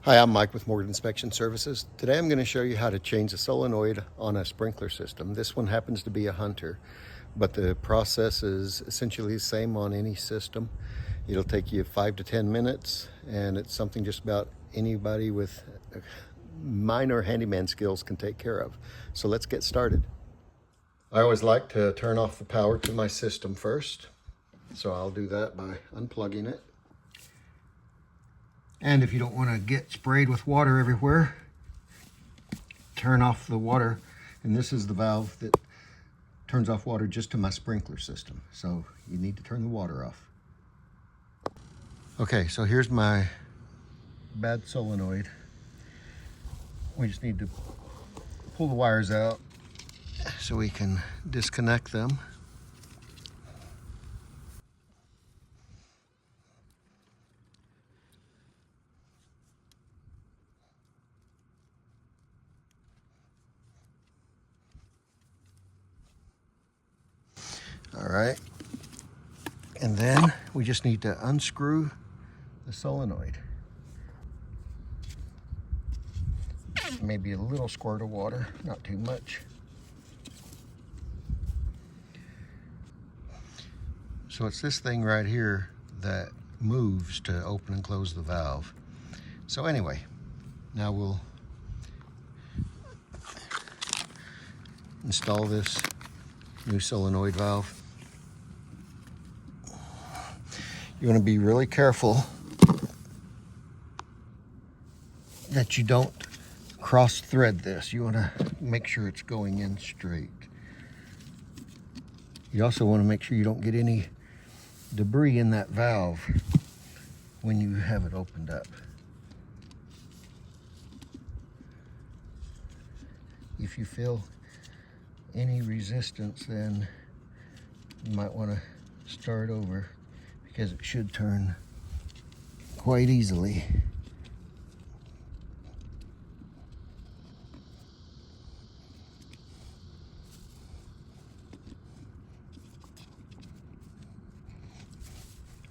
Hi, I'm Mike with Morgan Inspection Services. Today I'm going to show you how to change a solenoid on a sprinkler system. This one happens to be a Hunter, but the process is essentially the same on any system. It'll take you 5 to 10 minutes, and it's something just about anybody with minor handyman skills can take care of. So let's get started. I always like to turn off the power to my system first, so I'll do that by unplugging it. And if you don't want to get sprayed with water everywhere, turn off the water. And this is the valve that turns off water just to my sprinkler system. So you need to turn the water off. Okay, so here's my bad solenoid. We just need to pull the wires out so we can disconnect them. All right, and then we just need to unscrew the solenoid. Maybe a little squirt of water, not too much. So it's this thing right here that moves to open and close the valve. So anyway, now we'll install this new solenoid valve. You want to be really careful that you don't cross thread this. You want to make sure it's going in straight. You also want to make sure you don't get any debris in that valve when you have it opened up. If you feel any resistance, then you might want to start over, because it should turn quite easily.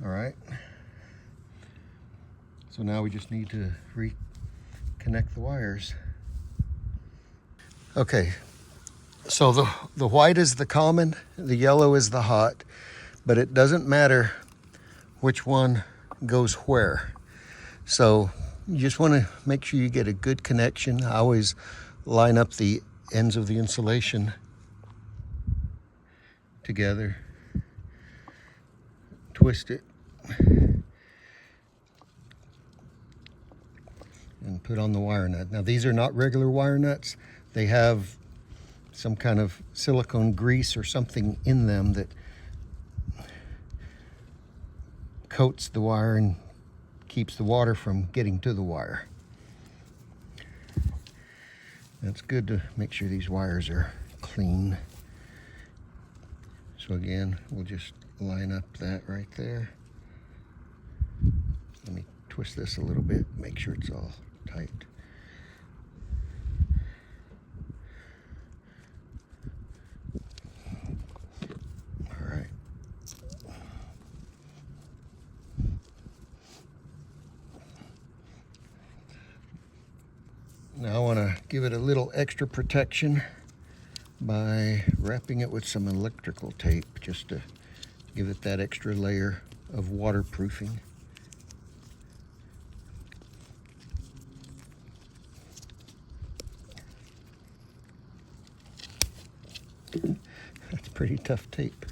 All right, so now we just need to reconnect the wires. Okay, so the white is the common, the yellow is the hot, but it doesn't matter which one goes where. So you just want to make sure you get a good connection. I always line up the ends of the insulation together, twist it, and put on the wire nut. Now these are not regular wire nuts. They have some kind of silicone grease or something in them that coats the wire and keeps the water from getting to the wire. It's good to make sure these wires are clean. So again, we'll just line up that right there. Let me twist this a little bit, make sure it's all tight. All right. Now I want to give it a little extra protection by wrapping it with some electrical tape, just to give it that extra layer of waterproofing. That's pretty tough tape.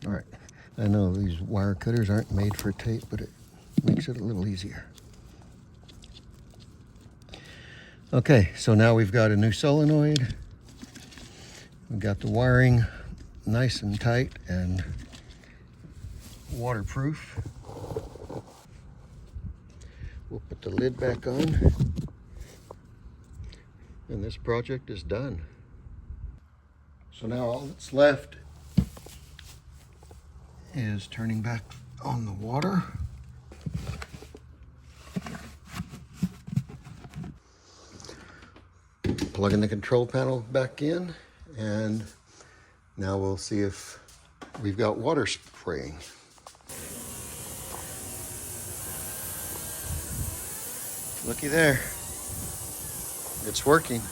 All right, I know these wire cutters aren't made for tape, but it makes it a little easier. Okay, so now we've got a new solenoid. We've got the wiring nice and tight and waterproof. We'll put the lid back on, and this project is done. So now all that's left is turning back on the water. Plugging the control panel back in, and now we'll see if we've got water spraying. Looky there, it's working.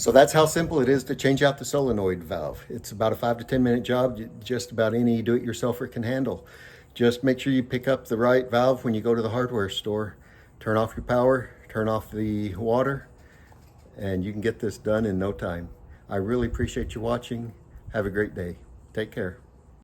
So that's how simple it is to change out the solenoid valve. It's about a 5 to 10 minute job, just about any do-it-yourselfer can handle. Just make sure you pick up the right valve when you go to the hardware store. Turn off your power, turn off the water, and you can get this done in no time. I really appreciate you watching. Have a great day. Take care.